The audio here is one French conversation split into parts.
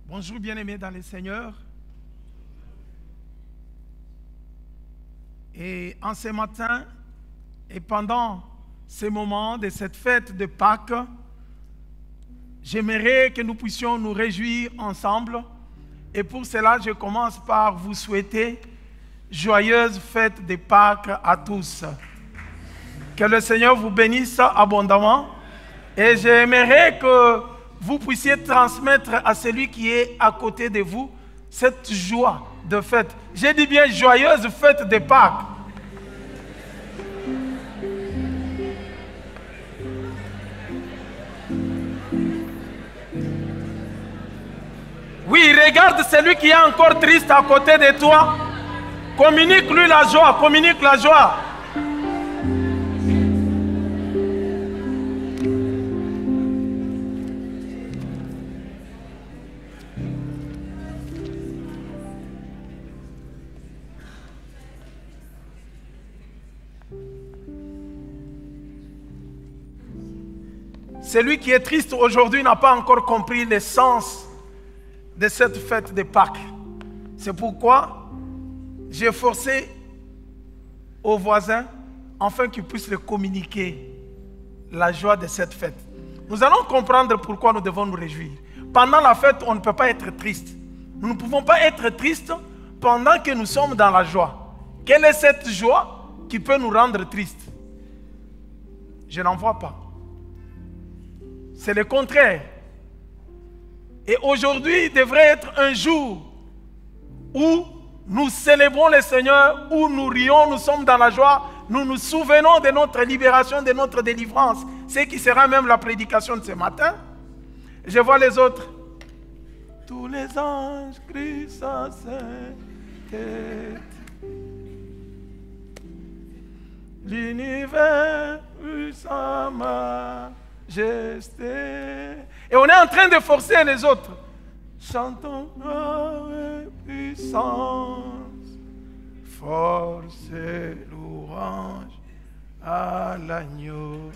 Bonjour bien-aimés dans le Seigneur. Et en ce matin et pendant ces moments de cette fête de Pâques, j'aimerais que nous puissions nous réjouir ensemble. Et pour cela, je commence par vous souhaiter joyeuse fête de Pâques à tous. Que le Seigneur vous bénisse abondamment. Et j'aimerais que vous puissiez transmettre à celui qui est à côté de vous cette joie de fête. J'ai dit bien joyeuse fête de Pâques. Oui, regarde celui qui est encore triste à côté de toi. Communique-lui la joie, communique la joie. Celui qui est triste aujourd'hui n'a pas encore compris le sens de cette fête de Pâques. C'est pourquoi j'ai forcé aux voisins afin qu'ils puissent leur communiquer la joie de cette fête. Nous allons comprendre pourquoi nous devons nous réjouir. Pendant la fête, on ne peut pas être triste. Nous ne pouvons pas être tristes pendant que nous sommes dans la joie. Quelle est cette joie qui peut nous rendre tristes? Je n'en vois pas. C'est le contraire. Et aujourd'hui devrait être un jour où nous célébrons le Seigneur, où nous rions, nous sommes dans la joie, nous nous souvenons de notre libération, de notre délivrance. Ce qui sera même la prédication de ce matin. Je vois les autres. Tous les anges crient sa tête. L'univers eut sa majesté. Et on est en train de forcer les autres. Chantons gloire et puissance, force et louange à l'agneau,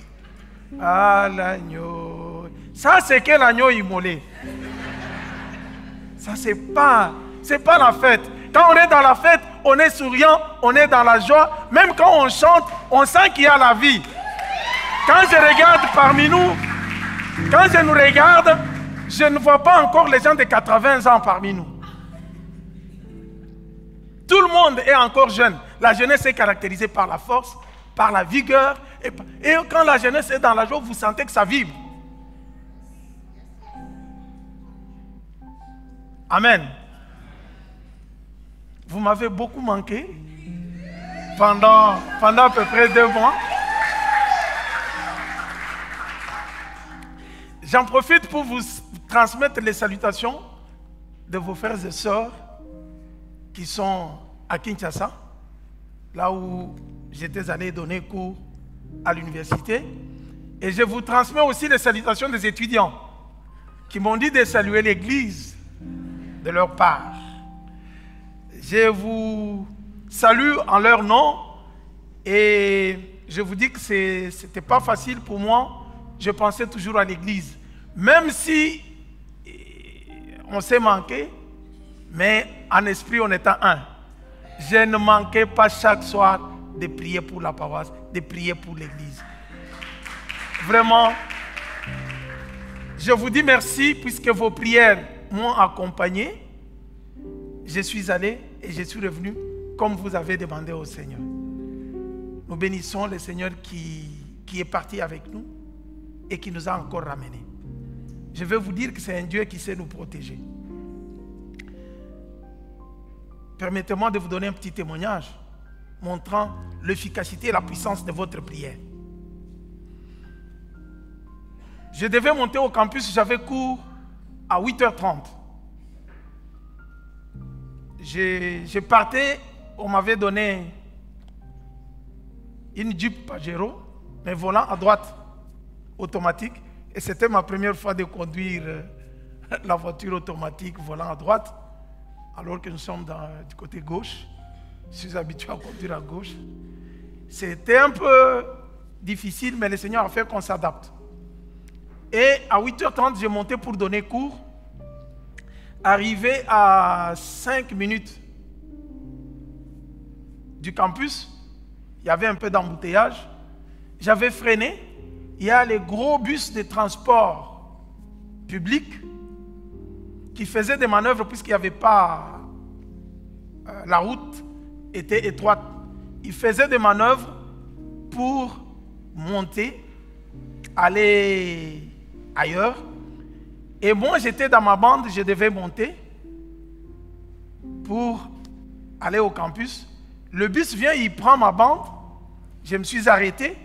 à l'agneau. Ça, c'est quel agneau immolé? Ça, c'est pas la fête. Quand on est dans la fête, on est souriant, on est dans la joie. Même quand on chante, on sent qu'il y a la vie. Quand je regarde parmi nous, quand je nous regarde, je ne vois pas encore les gens de 80 ans parmi nous. Tout le monde est encore jeune. La jeunesse est caractérisée par la force, par la vigueur. Et quand la jeunesse est dans la joie, vous sentez que ça vibre. Amen. Vous m'avez beaucoup manqué pendant à peu près 2 mois. J'en profite pour vous transmettre les salutations de vos frères et sœurs qui sont à Kinshasa, là où j'étais allé donner cours à l'université. Et je vous transmets aussi les salutations des étudiants qui m'ont dit de saluer l'église de leur part. Je vous salue en leur nom et je vous dis que ce n'était pas facile pour moi. Je pensais toujours à l'église. Même si on s'est manqué, mais en esprit on était un. Je ne manquais pas chaque soir de prier pour la paroisse, de prier pour l'église. Vraiment, je vous dis merci puisque vos prières m'ont accompagné. Je suis allé et je suis revenu comme vous avez demandé au Seigneur. Nous bénissons le Seigneur qui est parti avec nous et qui nous a encore ramenés. Je vais vous dire que c'est un Dieu qui sait nous protéger. Permettez-moi de vous donner un petit témoignage montrant l'efficacité et la puissance de votre prière. Je devais monter au campus, j'avais cours à 8h30. je partais, on m'avait donné une Jeep Pajero, mais volant à droite, automatique. Et c'était ma première fois de conduire la voiture automatique volant à droite, alors que nous sommes du côté gauche. Je suis habitué à conduire à gauche. C'était un peu difficile, mais le Seigneur a fait qu'on s'adapte. Et à 8h30, j'ai monté pour donner cours. Arrivé à 5 minutes du campus, il y avait un peu d'embouteillage. J'avais freiné. Il y a les gros bus de transport public qui faisaient des manœuvres puisqu'il n'y avait pas... la route était étroite. Ils faisaient des manœuvres pour monter, aller ailleurs. Et moi, j'étais dans ma bande, je devais monter pour aller au campus. Le bus vient, il prend ma bande. Je me suis arrêté.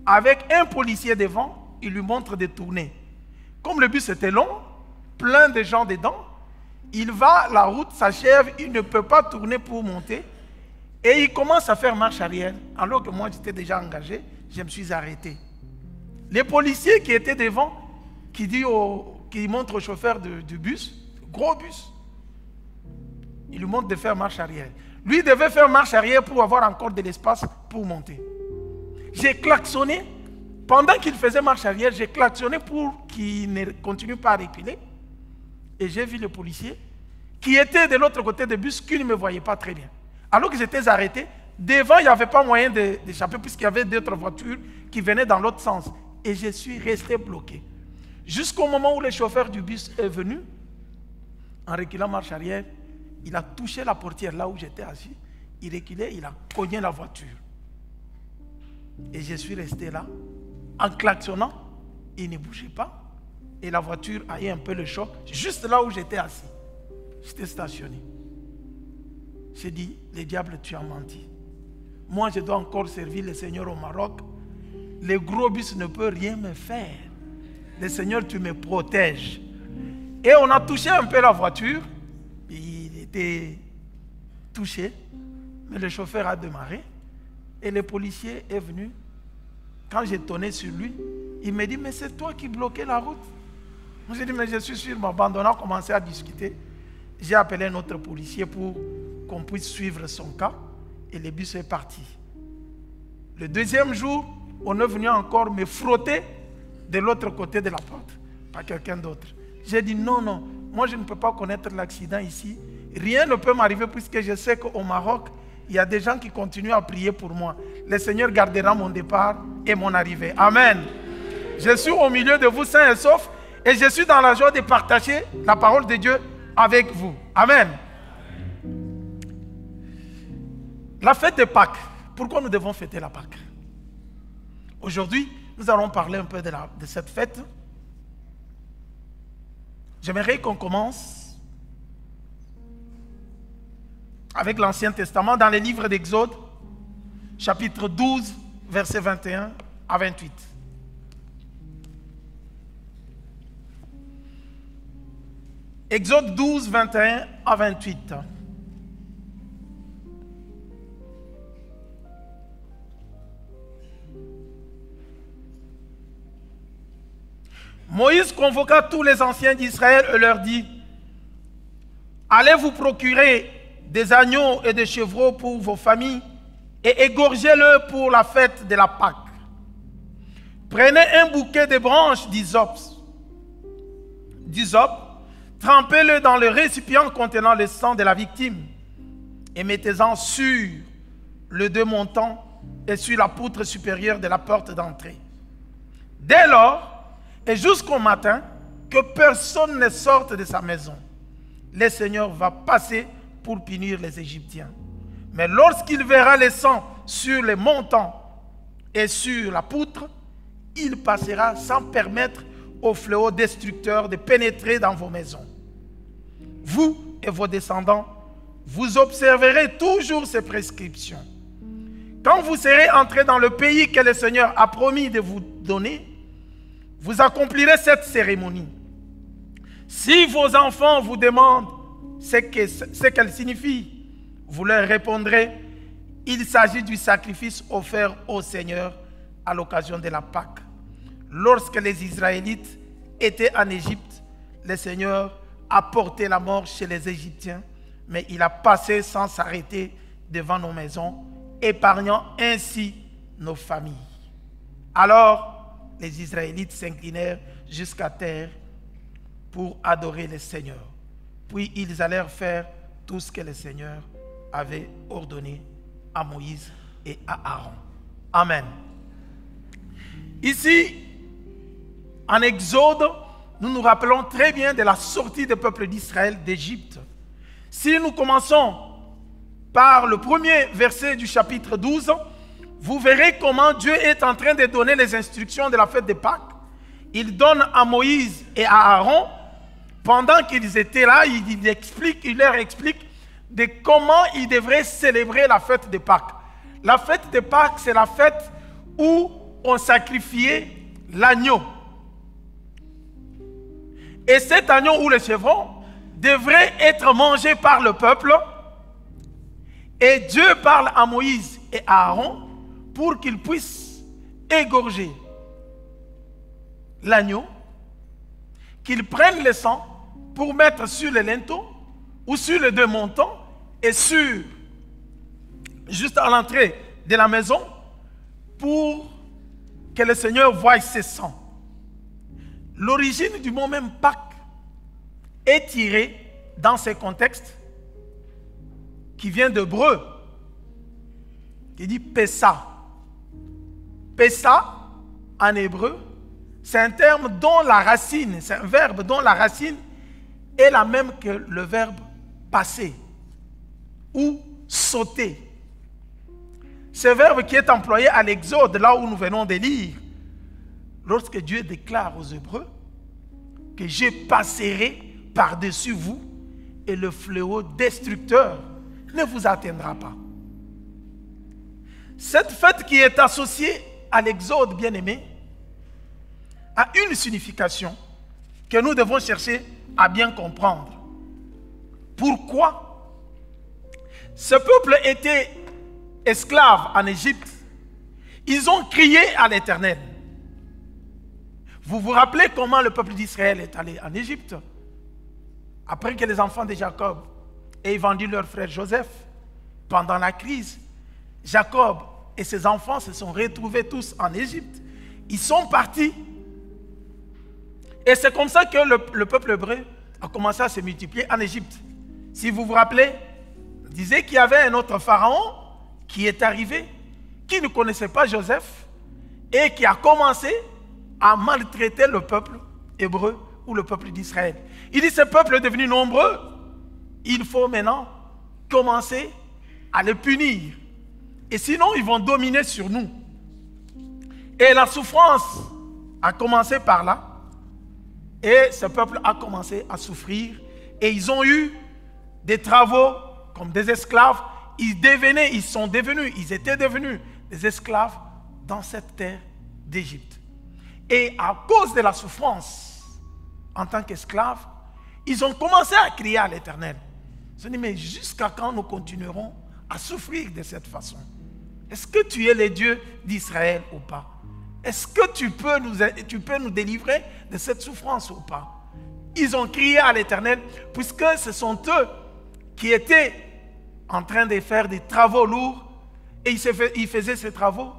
Avec un policier devant, il lui montre de tourner. Comme le bus était long, plein de gens dedans, il va, la route s'achève, il ne peut pas tourner pour monter. Et il commence à faire marche arrière. Alors que moi, j'étais déjà engagé, je me suis arrêté. Les policiers qui étaient devant, qui montre au chauffeur du bus, gros bus, il lui montre de faire marche arrière. Lui devait faire marche arrière pour avoir encore de l'espace pour monter. J'ai klaxonné. Pendant qu'il faisait marche arrière, j'ai klaxonné pour qu'il ne continue pas à reculer. Et j'ai vu le policier qui était de l'autre côté du bus, qui ne me voyait pas très bien. Alors que j'étais arrêté, devant, il n'y avait pas moyen d'échapper puisqu'il y avait d'autres voitures qui venaient dans l'autre sens. Et je suis resté bloqué. Jusqu'au moment où le chauffeur du bus est venu, en reculant marche arrière, il a touché la portière là où j'étais assis. Il reculait, il a cogné la voiture. Et je suis resté là, en klaxonnant. Il ne bougeait pas. Et la voiture a eu un peu le choc, juste là où j'étais assis. J'étais stationné. J'ai dit, le diable, tu as menti. Moi, je dois encore servir le Seigneur au Maroc. Le gros bus ne peut rien me faire. Le Seigneur, tu me protèges. Et on a touché un peu la voiture. Il était touché. Mais le chauffeur a démarré. Et le policier est venu. Quand j'ai tonné sur lui, il me dit, mais c'est toi qui bloquais la route. Moi, j'ai dit, mais je suis sur ma bande. On a commencé à discuter. J'ai appelé un autre policier pour qu'on puisse suivre son cas. Et le bus est parti. Le deuxième jour, on est venu encore me frotter de l'autre côté de la porte. Pas quelqu'un d'autre. J'ai dit, non, non. Moi, je ne peux pas connaître l'accident ici. Rien ne peut m'arriver puisque je sais qu'au Maroc, il y a des gens qui continuent à prier pour moi. Le Seigneur gardera mon départ et mon arrivée. Amen. Je suis au milieu de vous sains et saufs et je suis dans la joie de partager la parole de Dieu avec vous. Amen. La fête de Pâques. Pourquoi nous devons fêter la Pâques? Aujourd'hui, nous allons parler un peu de cette fête. J'aimerais qu'on commence avec l'Ancien Testament dans les livres d'Exode, chapitre 12, versets 21 à 28. Exode 12, 21 à 28. Moïse convoqua tous les anciens d'Israël et leur dit, allez vous procurer des agneaux et des chevreaux pour vos familles et égorgez-le pour la fête de la Pâque. Prenez un bouquet de branches d'hysope, trempez-le dans le récipient contenant le sang de la victime et mettez-en sur le deux montants et sur la poutre supérieure de la porte d'entrée. Dès lors, et jusqu'au matin, que personne ne sorte de sa maison. Le Seigneur va passer pour punir les Égyptiens. Mais lorsqu'il verra le sang sur les montants et sur la poutre, il passera sans permettre au fléau destructeur de pénétrer dans vos maisons. Vous et vos descendants, vous observerez toujours ces prescriptions. Quand vous serez entrés dans le pays que le Seigneur a promis de vous donner, vous accomplirez cette cérémonie. Si vos enfants vous demandent ce qu'elle signifie. Vous leur répondrez, il s'agit du sacrifice offert au Seigneur à l'occasion de la Pâque. Lorsque les Israélites étaient en Égypte, le Seigneur a porté la mort chez les Égyptiens, mais il a passé sans s'arrêter devant nos maisons, épargnant ainsi nos familles. Alors, les Israélites s'inclinèrent jusqu'à terre pour adorer le Seigneur. Puis ils allèrent faire tout ce que le Seigneur avait ordonné à Moïse et à Aaron. Amen. Ici, en Exode, nous nous rappelons très bien de la sortie du peuple d'Israël d'Égypte. Si nous commençons par le premier verset du chapitre 12, vous verrez comment Dieu est en train de donner les instructions de la fête de Pâques. Il donne à Moïse et à Aaron, pendant qu'ils étaient là, il leur explique de comment ils devraient célébrer la fête de Pâques. La fête de Pâques, c'est la fête où on sacrifiait l'agneau. Et cet agneau ou le chevreau devrait être mangé par le peuple. Et Dieu parle à Moïse et à Aaron pour qu'ils puissent égorger l'agneau, qu'ils prennent le sang pour mettre sur le linteau ou sur les deux montants et juste à l'entrée de la maison pour que le Seigneur voie ce sang. L'origine du mot même Pâques est tirée dans ce contexte qui vient d'hébreu, qui dit Pessa. Pessa, en hébreu, c'est un terme dont la racine, c'est un verbe dont la racine est la même que le verbe passer ou sauter. Ce verbe qui est employé à l'Exode, là où nous venons de lire, lorsque Dieu déclare aux Hébreux que je passerai par-dessus vous et le fléau destructeur ne vous atteindra pas. Cette fête qui est associée à l'Exode, bien-aimé, a une signification que nous devons chercher à bien comprendre. Pourquoi? Ce peuple était esclave en Égypte. Ils ont crié à l'Éternel. Vous vous rappelez comment le peuple d'Israël est allé en Égypte? Après que les enfants de Jacob aient vendu leur frère Joseph, pendant la crise, Jacob et ses enfants se sont retrouvés tous en Égypte. Ils sont partis. Et c'est comme ça que le peuple hébreu a commencé à se multiplier en Égypte. Si vous vous rappelez, on disait qu'il y avait un autre pharaon qui est arrivé, qui ne connaissait pas Joseph et qui a commencé à maltraiter le peuple hébreu ou le peuple d'Israël. Il dit, ce peuple est devenu nombreux, il faut maintenant commencer à les punir. Et sinon, ils vont dominer sur nous. Et la souffrance a commencé par là. Et ce peuple a commencé à souffrir. Et ils ont eu des travaux comme des esclaves. Ils étaient devenus des esclaves dans cette terre d'Égypte. Et à cause de la souffrance, en tant qu'esclaves, ils ont commencé à crier à l'Éternel. Ils se disent, mais jusqu'à quand nous continuerons à souffrir de cette façon? Est-ce que tu es le Dieu d'Israël ou pas? Est-ce que tu peux nous délivrer de cette souffrance ou pas? Ils ont crié à l'Éternel, puisque ce sont eux qui étaient en train de faire des travaux lourds, et ils faisaient ces travaux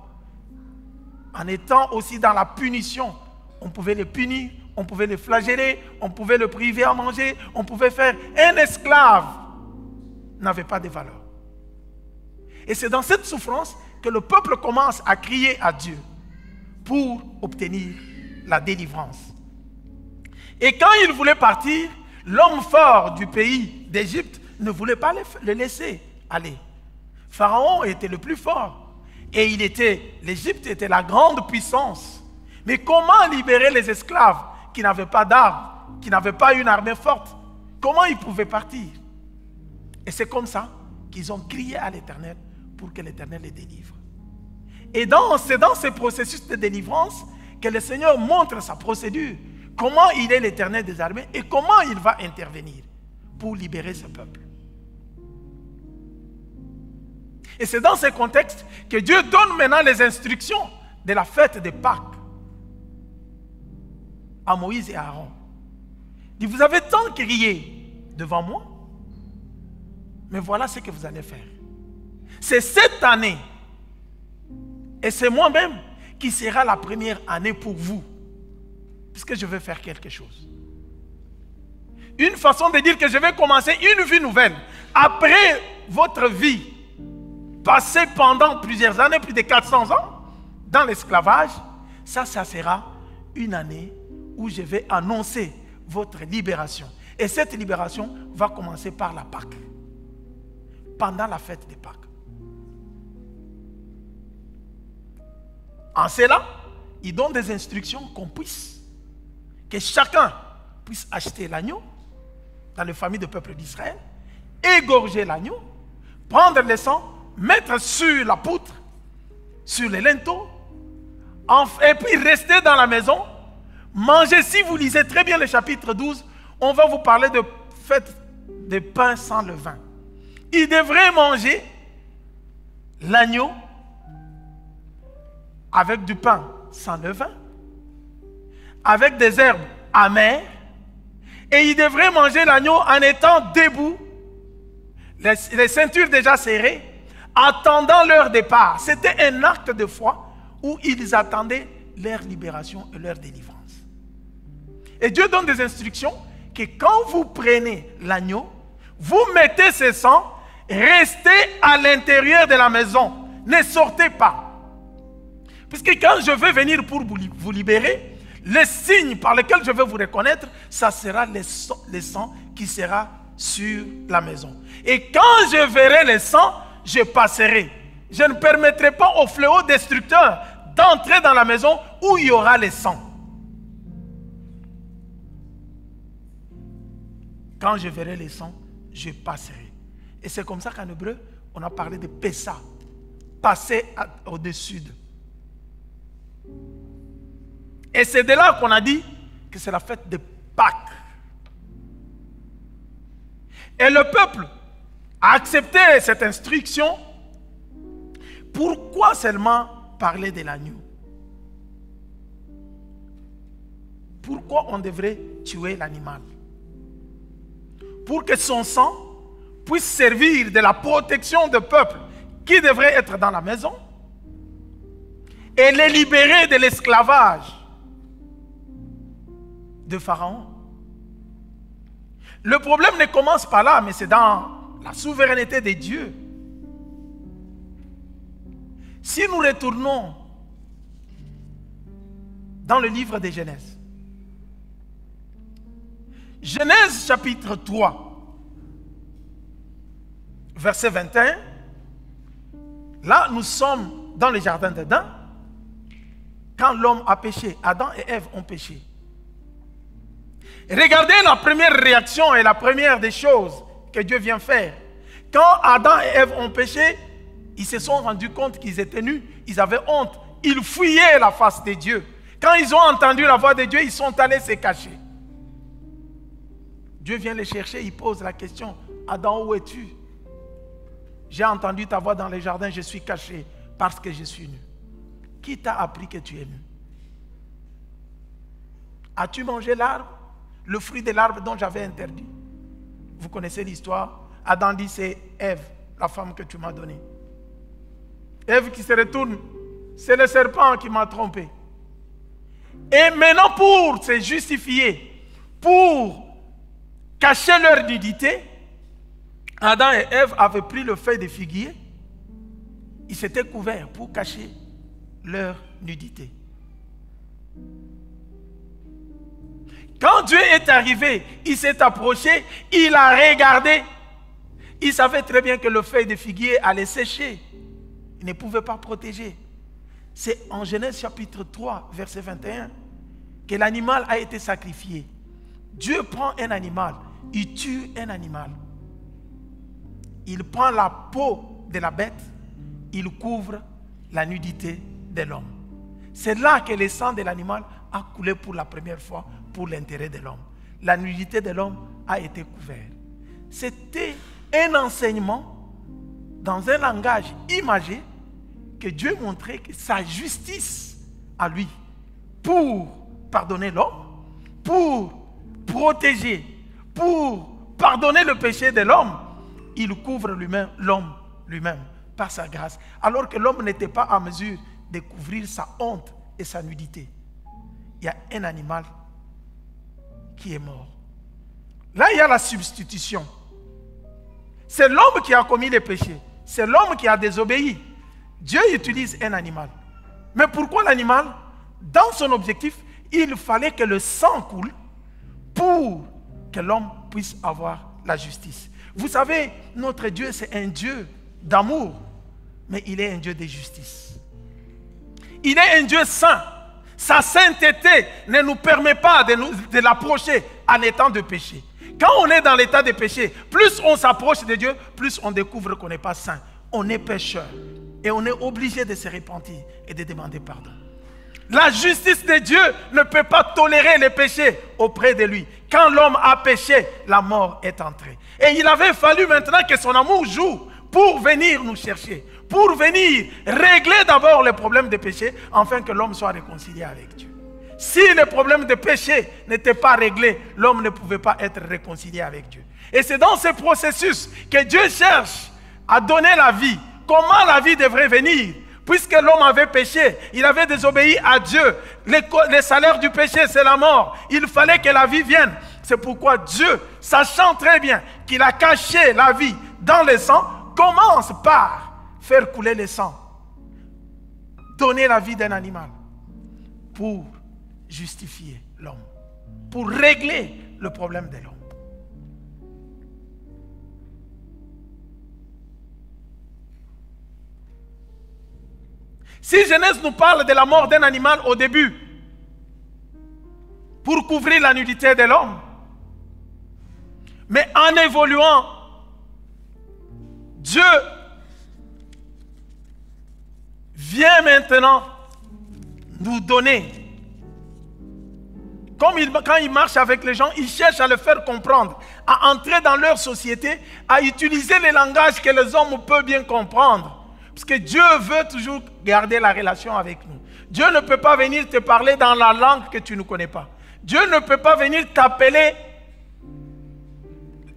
en étant aussi dans la punition. On pouvait les punir, on pouvait les flageller, on pouvait le priver à manger, on pouvait faire un esclave n'avait pas de valeur. Et c'est dans cette souffrance que le peuple commence à crier à Dieu pour obtenir la délivrance. Et quand il voulait partir, l'homme fort du pays d'Égypte ne voulait pas le laisser aller. Pharaon était le plus fort. Et l'Égypte était la grande puissance. Mais comment libérer les esclaves qui n'avaient pas d'armes, qui n'avaient pas une armée forte? Comment ils pouvaient partir? Et c'est comme ça qu'ils ont crié à l'Éternel pour que l'Éternel les délivre. Et c'est dans ce processus de délivrance que le Seigneur montre sa procédure. Comment il est l'Éternel des armées et comment il va intervenir pour libérer ce peuple. Et c'est dans ce contexte que Dieu donne maintenant les instructions de la fête de Pâques à Moïse et à Aaron. Il dit, vous avez tant crié devant moi, mais voilà ce que vous allez faire. C'est cette année, et c'est moi-même qui sera la première année pour vous, puisque je vais faire quelque chose. Une façon de dire que je vais commencer une vie nouvelle. Après votre vie, passée pendant plusieurs années, plus de 400 ans, dans l'esclavage, ça sera une année où je vais annoncer votre libération. Et cette libération va commencer par la Pâque, pendant la fête des Pâques. En cela, il donne des instructions que chacun puisse acheter l'agneau dans les familles du peuple d'Israël, égorger l'agneau, prendre le sang, mettre sur la poutre, sur les linteaux, et puis rester dans la maison, manger. Si vous lisez très bien le chapitre 12, on va vous parler de fête de pain sans levain. Il devrait manger l'agneau avec du pain sans levain, avec des herbes amères, et il devrait manger l'agneau en étant debout, les ceintures déjà serrées, attendant leur départ. C'était un acte de foi où ils attendaient leur libération et leur délivrance. Et Dieu donne des instructions que quand vous prenez l'agneau, vous mettez ce sang, restez à l'intérieur de la maison, ne sortez pas. Puisque quand je vais venir pour vous libérer, le signe par lequel je vais vous reconnaître, ça sera le sang qui sera sur la maison. Et quand je verrai le sang, je passerai. Je ne permettrai pas au fléau destructeur d'entrer dans la maison où il y aura le sang. Quand je verrai le sang, je passerai. Et c'est comme ça qu'en hébreu, on a parlé de Pessa, passer au-dessus de. Et c'est de là qu'on a dit que c'est la fête de Pâques. Et le peuple a accepté cette instruction. Pourquoi seulement parler de l'agneau? Pourquoi on devrait tuer l'animal? Pour que son sang puisse servir de la protection du peuple qui devrait être dans la maison et les libérer de l'esclavage de Pharaon. Le problème ne commence pas là, mais c'est dans la souveraineté de Dieu. Si nous retournons dans le livre de Genèse, Genèse chapitre 3, verset 21, là nous sommes dans le jardin d'Éden, quand l'homme a péché, Adam et Ève ont péché. Regardez la première réaction et la première des choses que Dieu vient faire. Quand Adam et Ève ont péché, ils se sont rendus compte qu'ils étaient nus, ils avaient honte, ils fuyaient la face de Dieu. Quand ils ont entendu la voix de Dieu, ils sont allés se cacher. Dieu vient les chercher, il pose la question, Adam, où es-tu? J'ai entendu ta voix dans le jardin, je suis caché parce que je suis nu. Qui t'a appris que tu es nu? As-tu mangé l'arbre? Le fruit de l'arbre dont j'avais interdit. Vous connaissez l'histoire. Adam dit, c'est Ève, la femme que tu m'as donnée. Ève qui se retourne, c'est le serpent qui m'a trompé. Et maintenant pour se justifier, pour cacher leur nudité, Adam et Ève avaient pris le feuille de figuier, ils s'étaient couverts pour cacher leur nudité. Quand Dieu est arrivé, il s'est approché, il a regardé. Il savait très bien que le feuille de figuier allait sécher. Il ne pouvait pas protéger. C'est en Genèse chapitre 3, verset 21, que l'animal a été sacrifié. Dieu prend un animal, il tue un animal. Il prend la peau de la bête, il couvre la nudité de l'homme. C'est là que le sang de l'animal a coulé pour la première fois pour l'intérêt de l'homme. La nudité de l'homme a été couverte. C'était un enseignement dans un langage imagé que Dieu montrait que sa justice à lui pour pardonner l'homme, pour protéger, pour pardonner le péché de l'homme, il couvre lui-même, l'homme lui-même par sa grâce, alors que l'homme n'était pas en mesure de couvrir sa honte et sa nudité. Il y a un animal qui est mort. Là, il y a la substitution. C'est l'homme qui a commis les péchés. C'est l'homme qui a désobéi. Dieu utilise un animal. Mais pourquoi l'animal? Dans son objectif, il fallait que le sang coule pour que l'homme puisse avoir la justice. Vous savez, notre Dieu, c'est un Dieu d'amour, mais il est un Dieu de justice. Il est un Dieu saint. Sa sainteté ne nous permet pas de l'approcher en étant de péché. Quand on est dans l'état de péché, plus on s'approche de Dieu, plus on découvre qu'on n'est pas saint. On est pécheur. Et on est obligé de se repentir et de demander pardon. La justice de Dieu ne peut pas tolérer les péchés auprès de lui. Quand l'homme a péché, la mort est entrée. Et il avait fallu maintenant que son amour joue pour venir nous chercher, pour venir régler d'abord les problèmes de péché, afin que l'homme soit réconcilié avec Dieu. Si les problèmes de péché n'étaient pas réglés, l'homme ne pouvait pas être réconcilié avec Dieu. Et c'est dans ce processus que Dieu cherche à donner la vie. Comment la vie devrait venir? Puisque l'homme avait péché, il avait désobéi à Dieu. Le salaire du péché, c'est la mort. Il fallait que la vie vienne. C'est pourquoi Dieu, sachant très bien qu'il a caché la vie dans le sang, commence par faire couler le sang. Donner la vie d'un animal pour justifier l'homme, pour régler le problème de l'homme. Si Genèse nous parle de la mort d'un animal au début, pour couvrir la nudité de l'homme, mais en évoluant, Dieu vient maintenant nous donner. Quand il marche avec les gens, il cherche à le faire comprendre, à entrer dans leur société, à utiliser les langages que les hommes peuvent bien comprendre. Parce que Dieu veut toujours garder la relation avec nous. Dieu ne peut pas venir te parler dans la langue que tu ne connais pas. Dieu ne peut pas venir t'appeler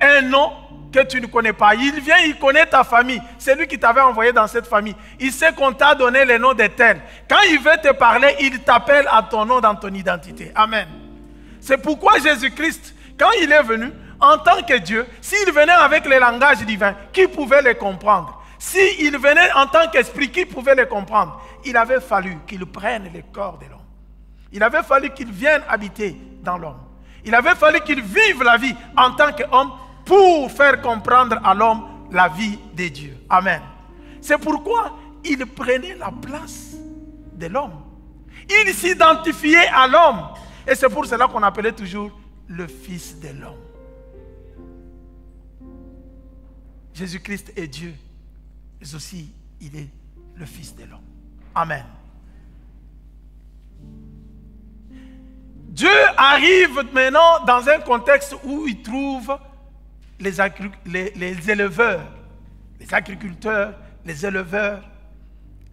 un nom que tu ne connais pas. Il vient, il connaît ta famille. C'est lui qui t'avait envoyé dans cette famille. Il sait qu'on t'a donné le nom de tel. Quand il veut te parler, il t'appelle à ton nom dans ton identité. Amen. C'est pourquoi Jésus-Christ, quand il est venu, en tant que Dieu, s'il venait avec les langages divins, qui pouvait les comprendre? S'il venait en tant qu'esprit, qui pouvait les comprendre? Il avait fallu qu'il prenne le corps de l'homme. Il avait fallu qu'il vienne habiter dans l'homme. Il avait fallu qu'il vive la vie en tant qu'homme pour faire comprendre à l'homme la vie de Dieu. Amen. C'est pourquoi il prenait la place de l'homme. Il s'identifiait à l'homme. Et c'est pour cela qu'on appelait toujours le Fils de l'homme. Jésus-Christ est Dieu, mais aussi il est le Fils de l'homme. Amen. Dieu arrive maintenant dans un contexte où il trouve les éleveurs, les agriculteurs, les éleveurs,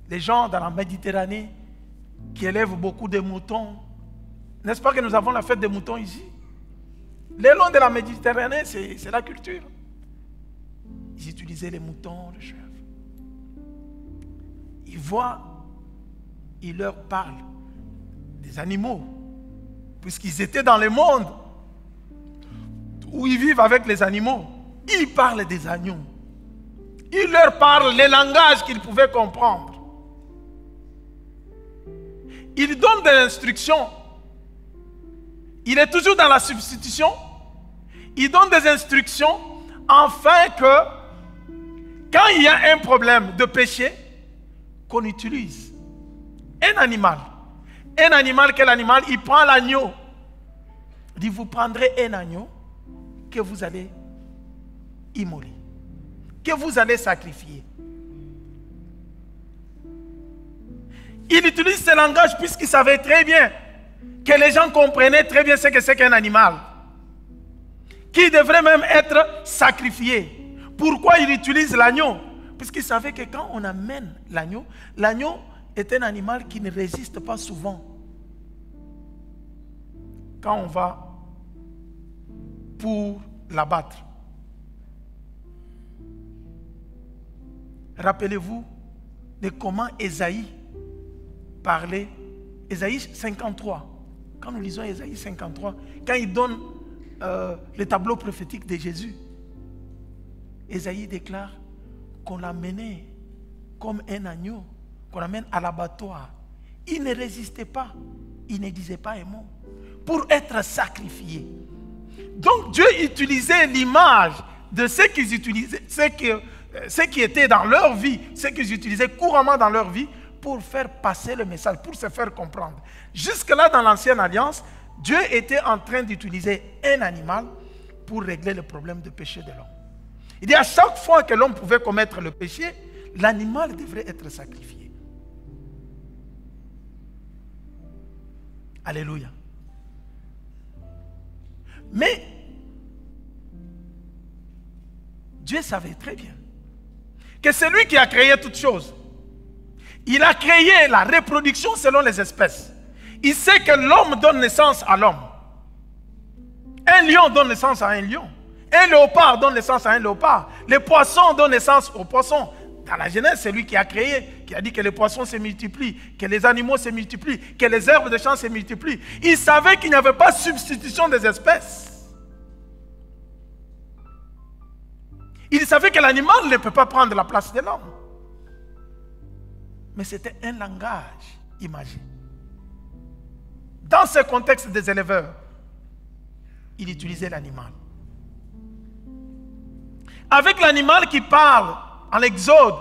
les gens dans la Méditerranée qui élèvent beaucoup de moutons. N'est-ce pas que nous avons la fête des moutons ici? Le long de la Méditerranée, c'est la culture. Ils utilisaient les moutons, les chèvres. Ils voient, ils leur parlent des animaux, puisqu'ils étaient dans le monde où ils vivent avec les animaux. Ils parlent des agneaux. Ils leur parlent les langages qu'ils pouvaient comprendre. Ils donnent des instructions. Il est toujours dans la substitution. Il donne des instructions afin que, quand il y a un problème de péché, qu'on utilise un animal. Un animal, quel animal? Il prend l'agneau. Il dit, vous prendrez un agneau que vous allez immoler, que vous allez sacrifier. Il utilise ce langage puisqu'il savait très bien que les gens comprenaient très bien ce que c'est qu'un animal. qui devrait même être sacrifié. Pourquoi il utilise l'agneau? Puisqu'il savait que quand on amène l'agneau, l'agneau est un animal qui ne résiste pas souvent. Quand on va pour l'abattre. Rappelez-vous de comment Ésaïe parlait. Ésaïe 53. Quand nous lisons Ésaïe 53, quand il donne le tableau prophétique de Jésus, Ésaïe déclare qu'on l'a mené comme un agneau, qu'on l'amène à l'abattoir. Il ne résistait pas, il ne disait pas un mot, pour être sacrifié. Donc Dieu utilisait l'image de ce qu'ils utilisaient, ce qui était dans leur vie, ce qu'ils utilisaient couramment dans leur vie, pour faire passer le message, pour se faire comprendre. Jusque-là, dans l'ancienne alliance, Dieu était en train d'utiliser un animal pour régler le problème de péché de l'homme. Il dit à chaque fois que l'homme pouvait commettre le péché, l'animal devrait être sacrifié. Alléluia. Mais Dieu savait très bien que c'est lui qui a créé toutes choses. Il a créé la reproduction selon les espèces. Il sait que l'homme donne naissance à l'homme. Un lion donne naissance à un lion. Un léopard donne naissance à un léopard. Les poissons donnent naissance aux poissons. Dans la Genèse, c'est lui qui a créé, qui a dit que les poissons se multiplient, que les animaux se multiplient, que les herbes de champ se multiplient. Il savait qu'il n'y avait pas de substitution des espèces. Il savait que l'animal ne peut pas prendre la place de l'homme. Mais c'était un langage imagé. Dans ce contexte des éleveurs, il utilisait l'animal. Avec l'animal qui parle en Exode,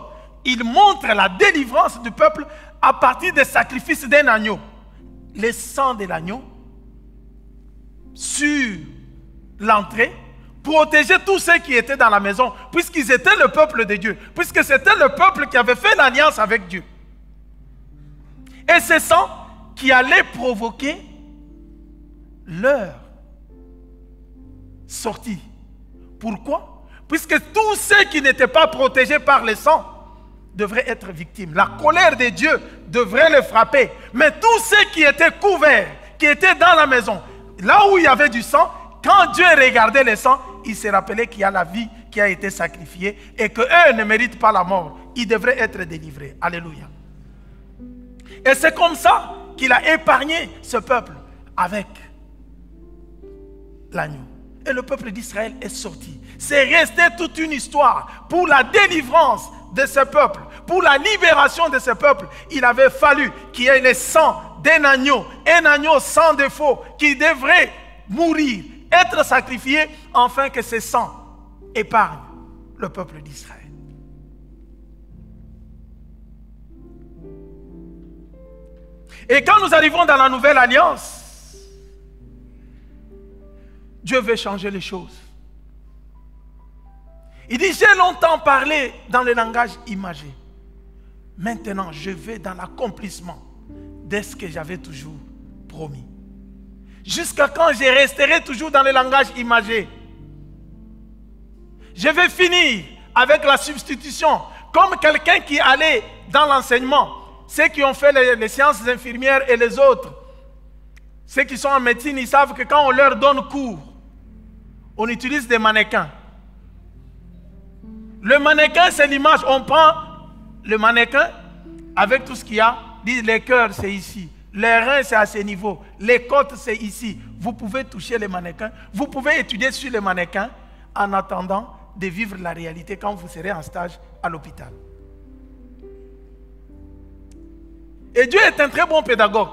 il montre la délivrance du peuple à partir des sacrifices d'un agneau. Le sang de l'agneau sur l'entrée protégeait tous ceux qui étaient dans la maison, puisqu'ils étaient le peuple de Dieu, puisque c'était le peuple qui avait fait l'alliance avec Dieu. Et ce sang qui allait provoquer leur sortie. Pourquoi? Puisque tous ceux qui n'étaient pas protégés par le sang devraient être victimes. La colère de Dieu devrait les frapper. Mais tous ceux qui étaient couverts, qui étaient dans la maison, là où il y avait du sang, quand Dieu regardait le sang, il se rappelait qu'il y a la vie qui a été sacrifiée et qu'eux ne méritent pas la mort. Ils devraient être délivrés. Alléluia. Et c'est comme ça qu'il a épargné ce peuple avec l'agneau. Et le peuple d'Israël est sorti. C'est resté toute une histoire pour la délivrance de ce peuple, pour la libération de ce peuple. Il avait fallu qu'il y ait le sang d'un agneau, un agneau sans défaut qui devrait mourir, être sacrifié, afin que ce sang épargne le peuple d'Israël. Et quand nous arrivons dans la nouvelle alliance, Dieu veut changer les choses. Il dit, j'ai longtemps parlé dans le langage imagé. Maintenant, je vais dans l'accomplissement de ce que j'avais toujours promis. Jusqu'à quand je resterai toujours dans le langage imagé. Je vais finir avec la substitution. Comme quelqu'un qui allait dans l'enseignement. Ceux qui ont fait les sciences infirmières et les autres, ceux qui sont en médecine, ils savent que quand on leur donne cours, on utilise des mannequins. Le mannequin, c'est l'image. On prend le mannequin avec tout ce qu'il y a. Dit, les cœurs, c'est ici. Les reins, c'est à ce niveau. Les côtes, c'est ici. Vous pouvez toucher les mannequins. Vous pouvez étudier sur les mannequins en attendant de vivre la réalité quand vous serez en stage à l'hôpital. Et Dieu est un très bon pédagogue.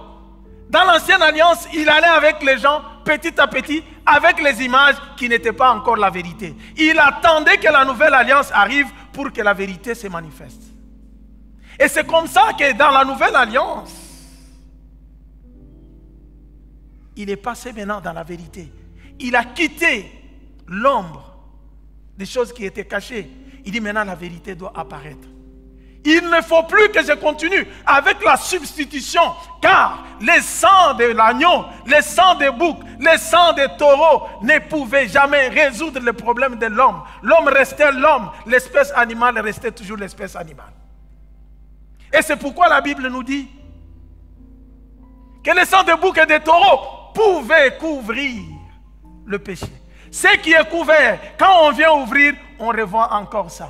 Dans l'ancienne alliance, il allait avec les gens petit à petit, avec les images qui n'étaient pas encore la vérité. Il attendait que la nouvelle alliance arrive pour que la vérité se manifeste. Et c'est comme ça que dans la nouvelle alliance, il est passé maintenant dans la vérité. Il a quitté l'ombre des choses qui étaient cachées. Il dit maintenant la vérité doit apparaître. Il ne faut plus que je continue avec la substitution, car les sangs de l'agneau, les sangs des boucs, les sangs des taureaux ne pouvaient jamais résoudre le problème de l'homme. L'homme restait l'homme, l'espèce animale restait toujours l'espèce animale. Et c'est pourquoi la Bible nous dit que les sangs des boucs et des taureaux pouvaient couvrir le péché. Ce qui est couvert, quand on vient ouvrir, on revoit encore ça.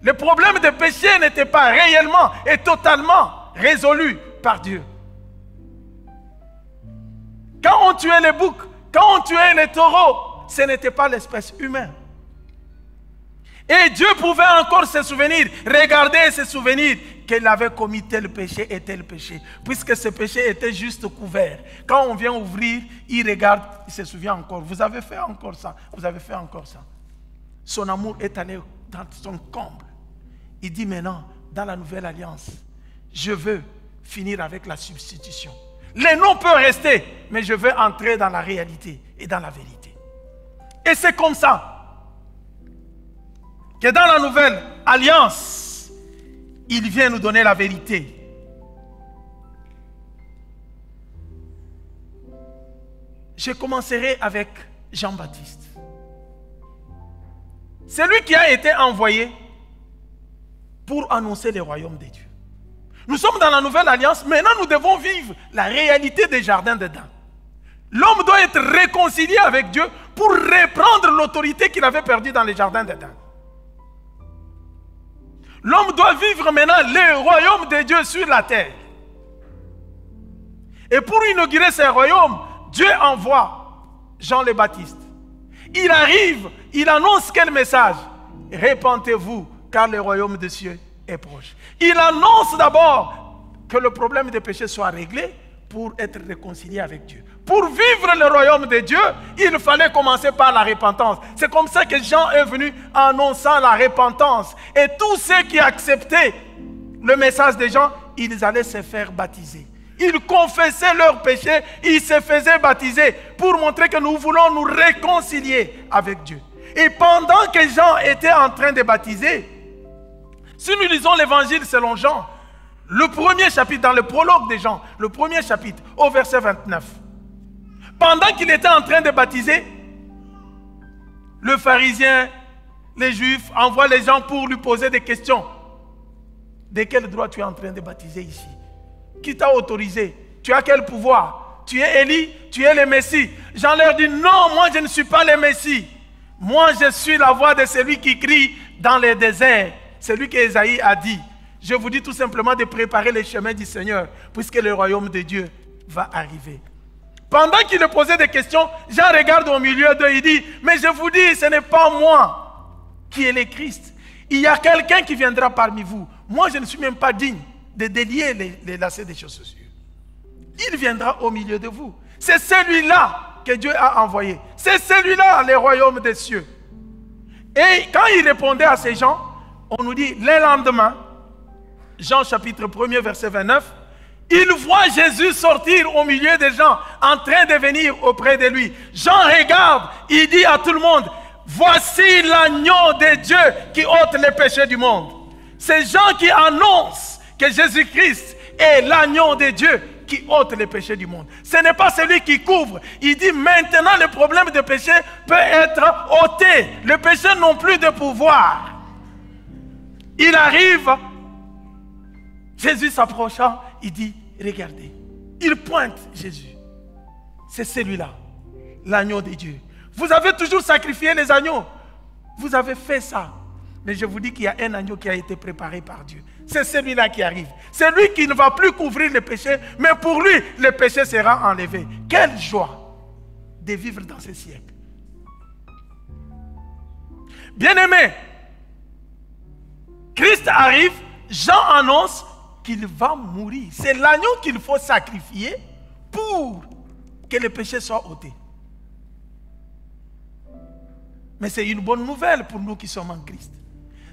Le problème de péché n'était pas réellement et totalement résolu par Dieu. Quand on tuait les boucs, quand on tuait les taureaux, ce n'était pas l'espèce humaine. Et Dieu pouvait encore se souvenir, regarder et se souvenir qu'il avait commis tel péché et tel péché. Puisque ce péché était juste couvert. Quand on vient ouvrir, il regarde, il se souvient encore. Vous avez fait encore ça, vous avez fait encore ça. Son amour est allé dans son comble. Il dit maintenant, dans la nouvelle alliance, je veux finir avec la substitution. Les noms peuvent rester, mais je veux entrer dans la réalité et dans la vérité. Et c'est comme ça que dans la nouvelle alliance, il vient nous donner la vérité. Je commencerai avec Jean-Baptiste. C'est lui qui a été envoyé pour annoncer le royaume de Dieu. Nous sommes dans la nouvelle alliance, maintenant nous devons vivre la réalité des jardins d'Éden. L'homme doit être réconcilié avec Dieu pour reprendre l'autorité qu'il avait perdue dans les jardins d'Éden. L'homme doit vivre maintenant le royaume de Dieu sur la terre. Et pour inaugurer ce royaume, Dieu envoie Jean le Baptiste. Il arrive, il annonce quel message? Répentez-vous, car le royaume des cieux est proche. Il annonce d'abord que le problème des péchés soit réglé pour être réconcilié avec Dieu. Pour vivre le royaume de Dieu, il fallait commencer par la repentance. C'est comme ça que Jean est venu annonçant la repentance. Et tous ceux qui acceptaient le message de Jean, ils allaient se faire baptiser. Ils confessaient leurs péchés, ils se faisaient baptiser pour montrer que nous voulons nous réconcilier avec Dieu. Et pendant que Jean était en train de baptiser, si nous lisons l'évangile selon Jean, le premier chapitre, dans le prologue de Jean, le premier chapitre, au verset 29, pendant qu'il était en train de baptiser, le pharisien, les juifs envoient les gens pour lui poser des questions. De quel droit tu es en train de baptiser ici? Qui t'a autorisé? Tu as quel pouvoir? Tu es Élie? Tu es le Messie? Jean leur dit, non, moi je ne suis pas le Messie. Moi je suis la voix de celui qui crie dans les déserts. Celui qu'Ésaïe a dit. Je vous dis tout simplement de préparer les chemins du Seigneur, puisque le royaume de Dieu va arriver. Pendant qu'il posait des questions, Jean regarde au milieu d'eux et il dit, mais je vous dis, ce n'est pas moi qui est le Christ. Il y a quelqu'un qui viendra parmi vous. Moi, je ne suis même pas digne de délier les lacets des chaussures. Il viendra au milieu de vous. C'est celui-là que Dieu a envoyé. C'est celui-là, le royaume des cieux. Et quand il répondait à ces gens, on nous dit, le lendemain, Jean chapitre 1er, verset 29, il voit Jésus sortir au milieu des gens, en train de venir auprès de lui. Jean regarde, il dit à tout le monde, voici l'agneau de Dieu qui ôte les péchés du monde. C'est Jean qui annonce que Jésus-Christ est l'agneau de Dieu qui ôte les péchés du monde. Ce n'est pas celui qui couvre. Il dit maintenant le problème de péché peut être ôté. Le péché n'a plus de pouvoir. Il arrive, Jésus s'approchant, il dit, regardez. Il pointe Jésus. C'est celui-là, l'agneau de Dieu. Vous avez toujours sacrifié les agneaux. Vous avez fait ça. Mais je vous dis qu'il y a un agneau qui a été préparé par Dieu. C'est celui-là qui arrive. C'est lui qui ne va plus couvrir le péché, mais pour lui, le péché sera enlevé. Quelle joie de vivre dans ce siècle. Bien-aimés, Christ arrive, Jean annonce qu'il va mourir. C'est l'agneau qu'il faut sacrifier pour que le péché soit ôté. Mais c'est une bonne nouvelle pour nous qui sommes en Christ.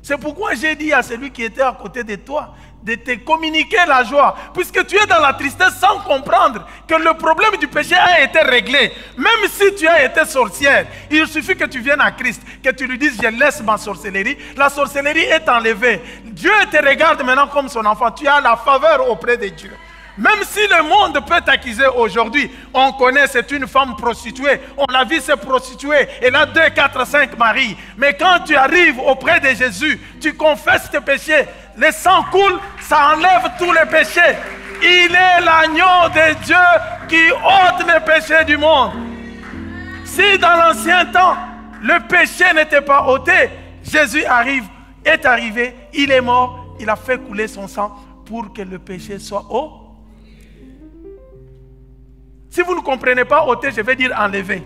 C'est pourquoi j'ai dit à celui qui était à côté de toi de te communiquer la joie. Puisque tu es dans la tristesse sans comprendre que le problème du péché a été réglé. Même si tu as été sorcière, il suffit que tu viennes à Christ, que tu lui dises je laisse ma sorcellerie. La sorcellerie est enlevée. Dieu te regarde maintenant comme son enfant. Tu as la faveur auprès de Dieu. Même si le monde peut t'accuser aujourd'hui, on connaît, c'est une femme prostituée, on l'a vu se prostituer, elle a 2, 4, 5 maris. Mais quand tu arrives auprès de Jésus, tu confesses tes péchés, le sang coule, ça enlève tous les péchés. Il est l'agneau de Dieu qui ôte les péchés du monde. Si dans l'ancien temps, le péché n'était pas ôté, Jésus est arrivé, il est mort, il a fait couler son sang pour que le péché soit ôté. Si vous ne comprenez pas ôter, je vais dire enlever.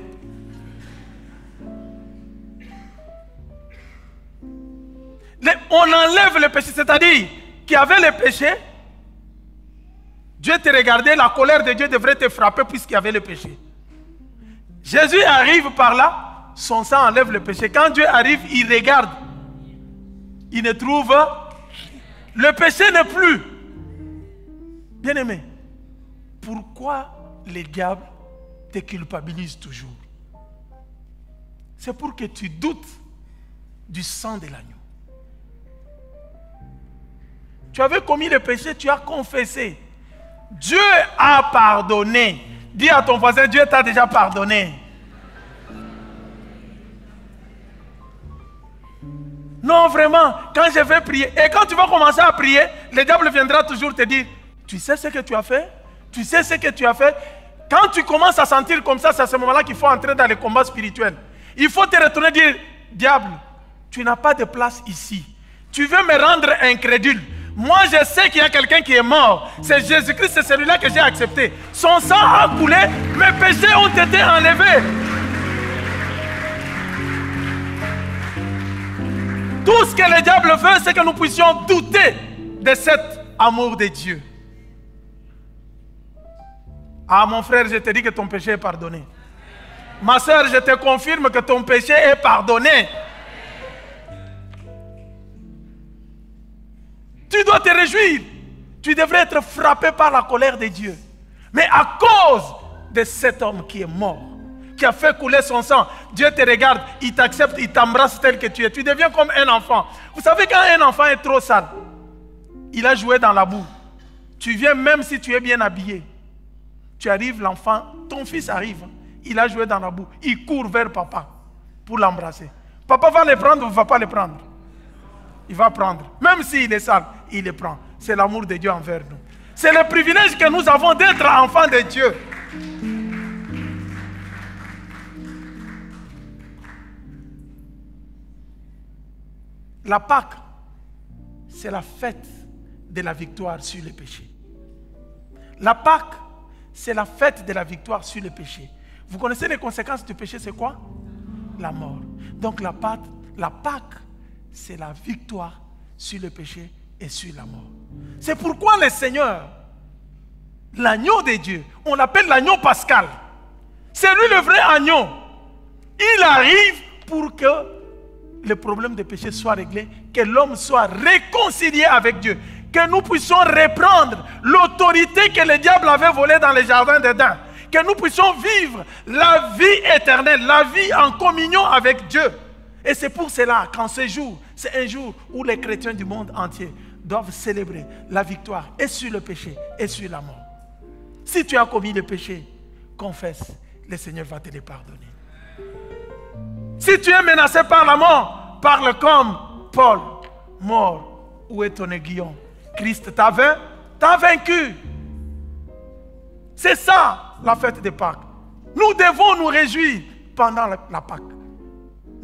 On enlève le péché, c'est-à-dire qu'il y avait le péché, Dieu te regardait, la colère de Dieu devrait te frapper puisqu'il y avait le péché. Jésus arrive par là, son sang enlève le péché. Quand Dieu arrive, il regarde. Il ne trouve, le péché n'est plus. Bien-aimé, pourquoi les diables te culpabilisent toujours? C'est pour que tu doutes du sang de l'agneau. Tu avais commis le péché, tu as confessé. Dieu a pardonné. Dis à ton voisin, Dieu t'a déjà pardonné. Non, vraiment, quand je vais prier, et quand tu vas commencer à prier, le diable viendra toujours te dire, tu sais ce que tu as fait? Tu sais ce que tu as fait? Quand tu commences à sentir comme ça, c'est à ce moment-là qu'il faut entrer dans les combats spirituels. Il faut te retourner et dire, diable, tu n'as pas de place ici. Tu veux me rendre incrédule. Moi, je sais qu'il y a quelqu'un qui est mort. C'est Jésus-Christ, c'est celui-là que j'ai accepté. Son sang a coulé, mes péchés ont été enlevés. Tout ce que le diable veut, c'est que nous puissions douter de cet amour de Dieu. Ah, mon frère, je te dis que ton péché est pardonné. Ma soeur, je te confirme que ton péché est pardonné. Tu dois te réjouir. Tu devrais être frappé par la colère de Dieu. Mais à cause de cet homme qui est mort, qui a fait couler son sang, Dieu te regarde, il t'accepte, il t'embrasse tel que tu es. Tu deviens comme un enfant. Vous savez, quand un enfant est trop sale, il a joué dans la boue. Tu viens même si tu es bien habillé. Tu arrives, l'enfant, ton fils arrive, il a joué dans la boue, il court vers papa pour l'embrasser. Papa va le prendre ou ne va pas le prendre? Il va prendre. Même s'il est sale, il le prend. C'est l'amour de Dieu envers nous. C'est le privilège que nous avons d'être enfants de Dieu. La Pâque, c'est la fête de la victoire sur le péché. La Pâque, c'est la fête de la victoire sur le péché. Vous connaissez les conséquences du péché, c'est quoi? La mort. Donc la Pâque, c'est la victoire sur le péché et sur la mort. C'est pourquoi le Seigneur, l'agneau de Dieu, on l'appelle l'agneau pascal. C'est lui le vrai agneau. Il arrive pour que le problème du péché soit réglé, que l'homme soit réconcilié avec Dieu. Que nous puissions reprendre l'autorité que le diable avait volée dans le jardin d'Éden. Que nous puissions vivre la vie éternelle, la vie en communion avec Dieu. Et c'est pour cela qu'en ce jour, c'est un jour où les chrétiens du monde entier doivent célébrer la victoire et sur le péché et sur la mort. Si tu as commis le péché, confesse, le Seigneur va te le pardonner. Si tu es menacé par la mort, parle comme Paul. Mort, où est ton aiguillon? Christ t'a vaincu. C'est ça la fête de Pâques. Nous devons nous réjouir pendant la Pâque.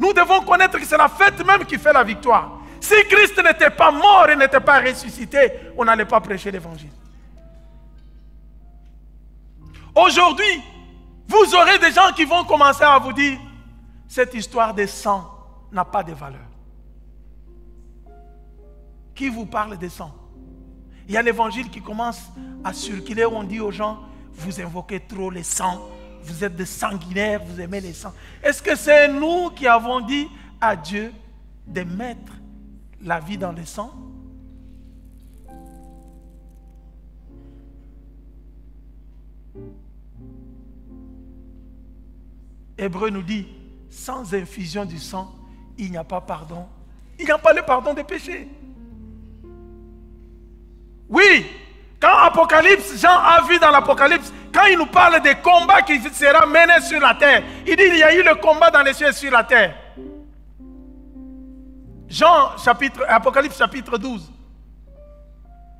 Nous devons connaître que c'est la fête même qui fait la victoire. Si Christ n'était pas mort et n'était pas ressuscité, on n'allait pas prêcher l'évangile. Aujourd'hui, vous aurez des gens qui vont commencer à vous dire, cette histoire de sang n'a pas de valeur. Qui vous parle de sang? Il y a l'évangile qui commence à circuler où on dit aux gens, vous invoquez trop le sang, vous êtes des sanguinaires, vous aimez les sangs. Est-ce que c'est nous qui avons dit à Dieu de mettre la vie dans le sang. Hébreu nous dit, sans infusion du sang, il n'y a pas pardon. Il n'y a pas le pardon des péchés. Oui, quand Apocalypse, Jean a vu dans l'Apocalypse, quand il nous parle des combats qui seront menés sur la terre, il dit il y a eu le combat dans les cieux et sur la terre. Apocalypse chapitre 12,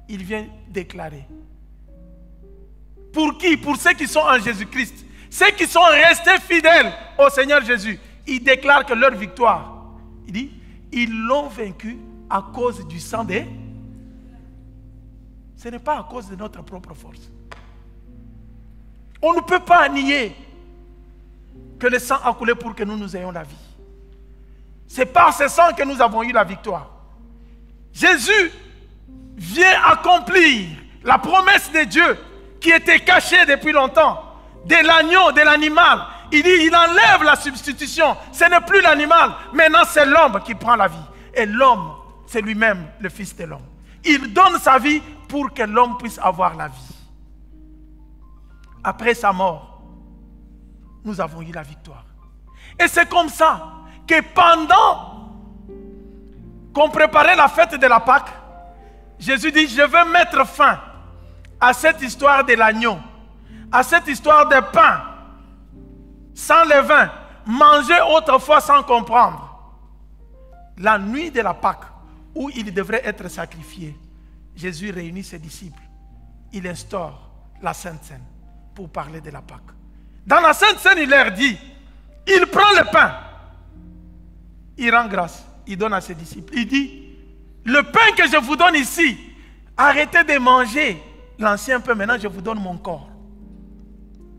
il vient déclarer. Pour qui? Pour ceux qui sont en Jésus-Christ. Ceux qui sont restés fidèles au Seigneur Jésus. Il déclare que leur victoire, il dit, ils l'ont vaincu à cause du sang des... Ce n'est pas à cause de notre propre force. On ne peut pas nier que le sang a coulé pour que nous ayons la vie. C'est par ce sang que nous avons eu la victoire. Jésus vient accomplir la promesse de Dieu qui était cachée depuis longtemps, de l'agneau, de l'animal. Il dit, il enlève la substitution. Ce n'est plus l'animal. Maintenant, c'est l'homme qui prend la vie. Et l'homme, c'est lui-même le Fils de l'homme. Il donne sa vie pour que l'homme puisse avoir la vie. Après sa mort, nous avons eu la victoire. Et c'est comme ça que pendant qu'on préparait la fête de la Pâque, Jésus dit, je veux mettre fin à cette histoire de l'agneau, à cette histoire de pain sans levain, mangé autrefois sans comprendre. La nuit de la Pâque, où il devrait être sacrifié, Jésus réunit ses disciples. Il instaure la Sainte Seine pour parler de la Pâque. Dans la Sainte Seine, il leur dit, il prend le pain, il rend grâce, il donne à ses disciples. Il dit, le pain que je vous donne ici, arrêtez de manger l'ancien pain, maintenant je vous donne mon corps.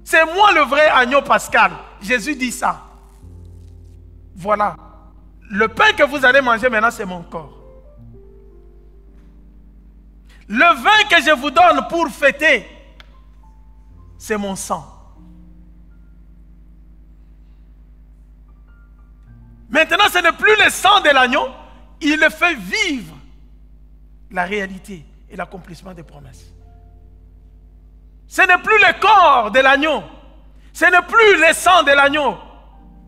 C'est moi le vrai agneau pascal. Jésus dit ça. Voilà. Le pain que vous allez manger maintenant, c'est mon corps. Le vin que je vous donne pour fêter, c'est mon sang. Maintenant, ce n'est plus le sang de l'agneau, il le fait vivre la réalité et l'accomplissement des promesses. Ce n'est plus le corps de l'agneau, ce n'est plus le sang de l'agneau,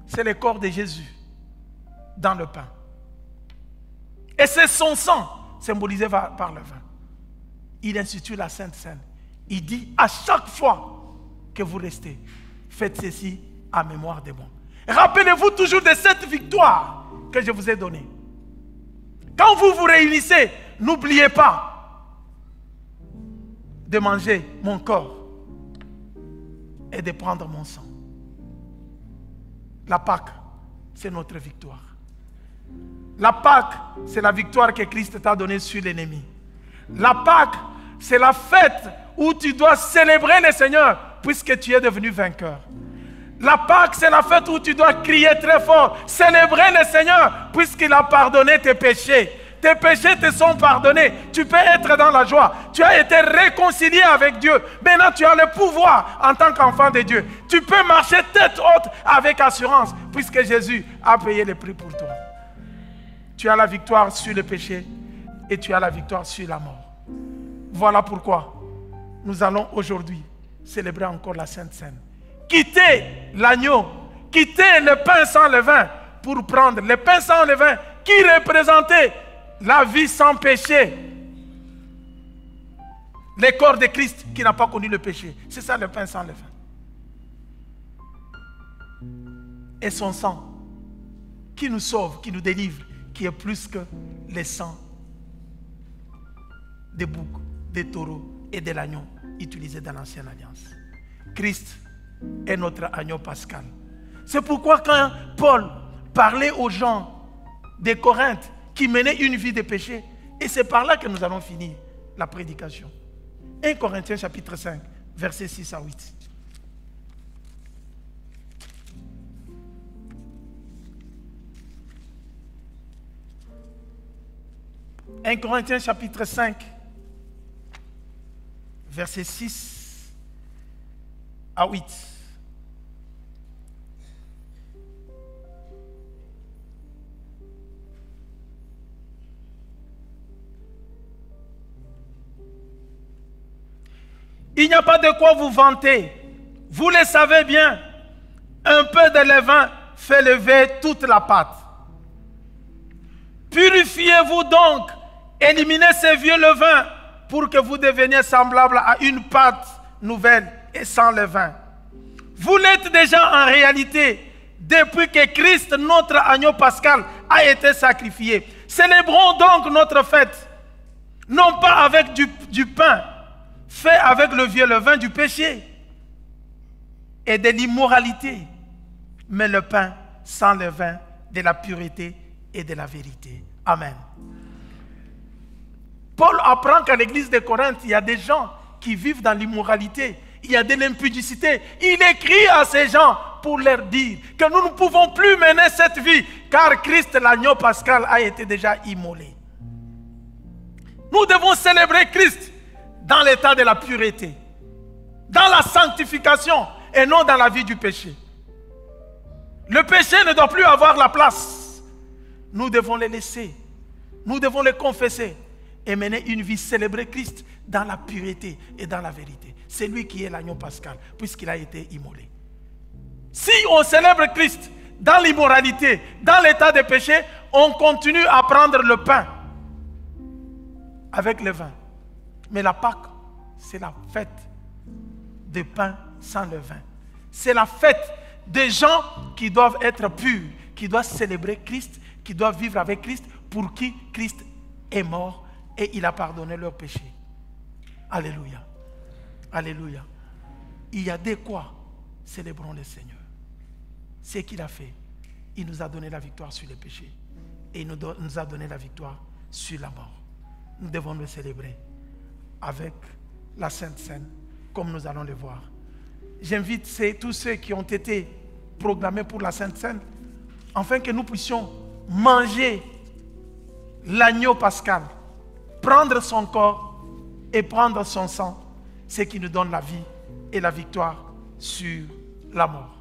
c'est le corps de Jésus dans le pain. Et c'est son sang symbolisé par le vin. Il institue la Sainte Seine. Il dit à chaque fois que vous restez, faites ceci à mémoire de moi. Rappelez-vous toujours de cette victoire que je vous ai donnée. Quand vous vous réunissez, n'oubliez pas de manger mon corps et de prendre mon sang. La Pâque, c'est notre victoire. La Pâque, c'est la victoire que Christ t'a donnée sur l'ennemi. La Pâque, c'est la fête où tu dois célébrer le Seigneur puisque tu es devenu vainqueur. La Pâque, c'est la fête où tu dois crier très fort, célébrer le Seigneur puisqu'il a pardonné tes péchés. Tes péchés te sont pardonnés. Tu peux être dans la joie. Tu as été réconcilié avec Dieu. Maintenant, tu as le pouvoir en tant qu'enfant de Dieu. Tu peux marcher tête haute avec assurance puisque Jésus a payé le prix pour toi. Tu as la victoire sur le péché et tu as la victoire sur la mort. Voilà pourquoi nous allons aujourd'hui célébrer encore la Sainte Seine. Quitter l'agneau, quitter le pain sans levain pour prendre le pain sans levain qui représentait la vie sans péché. Le corps de Christ qui n'a pas connu le péché. C'est ça le pain sans levain. Et son sang qui nous sauve, qui nous délivre, qui est plus que le sang des boucs, des taureaux et de l'agneau utilisés dans l'ancienne alliance. Christ est notre agneau pascal. C'est pourquoi quand Paul parlait aux gens de Corinthe qui menaient une vie de péché, et c'est par là que nous allons finir la prédication. 1 Corinthiens chapitre 5, versets 6 à 8. 1 Corinthiens chapitre 5, versets 6 à 8. Il n'y a pas de quoi vous vanter. Vous le savez bien. Un peu de levain fait lever toute la pâte. Purifiez-vous donc, éliminez ces vieux levains pour que vous deveniez semblables à une pâte nouvelle et sans levain. Vous l'êtes déjà en réalité depuis que Christ, notre agneau pascal, a été sacrifié. Célébrons donc notre fête, non pas avec du pain fait avec le vieux levain du péché et de l'immoralité, mais le pain sans levain de la pureté et de la vérité. Amen. Paul apprend qu'à l'église de Corinthe, il y a des gens qui vivent dans l'immoralité, il y a de l'impudicité. Il écrit à ces gens pour leur dire que nous ne pouvons plus mener cette vie, car Christ, l'agneau pascal, a été déjà immolé. Nous devons célébrer Christ dans l'état de la pureté, dans la sanctification et non dans la vie du péché. Le péché ne doit plus avoir la place. Nous devons le laisser. Nous devons le confesser et mener une vie célébrer Christ dans la pureté et dans la vérité. C'est lui qui est l'agneau pascal, puisqu'il a été immolé. Si on célèbre Christ dans l'immoralité, dans l'état de péché, on continue à prendre le pain avec le vin. Mais la Pâque, c'est la fête de pain sans levain. C'est la fête des gens qui doivent être purs, qui doivent célébrer Christ, qui doivent vivre avec Christ, pour qui Christ est mort et il a pardonné leurs péchés. Alléluia. Alléluia. Il y a de quoi célébrons le Seigneur. Ce qu'il a fait, il nous a donné la victoire sur les péchés et il nous a donné la victoire sur la mort. Nous devons le célébrer avec la Sainte Seine, comme nous allons le voir. J'invite tous ceux qui ont été programmés pour la Sainte Seine, afin que nous puissions manger l'agneau pascal, prendre son corps et prendre son sang, ce qui nous donne la vie et la victoire sur la mort.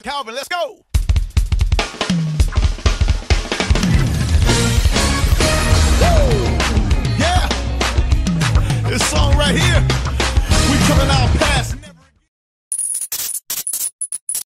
Calvin, let's go. Woo! Yeah, this song right here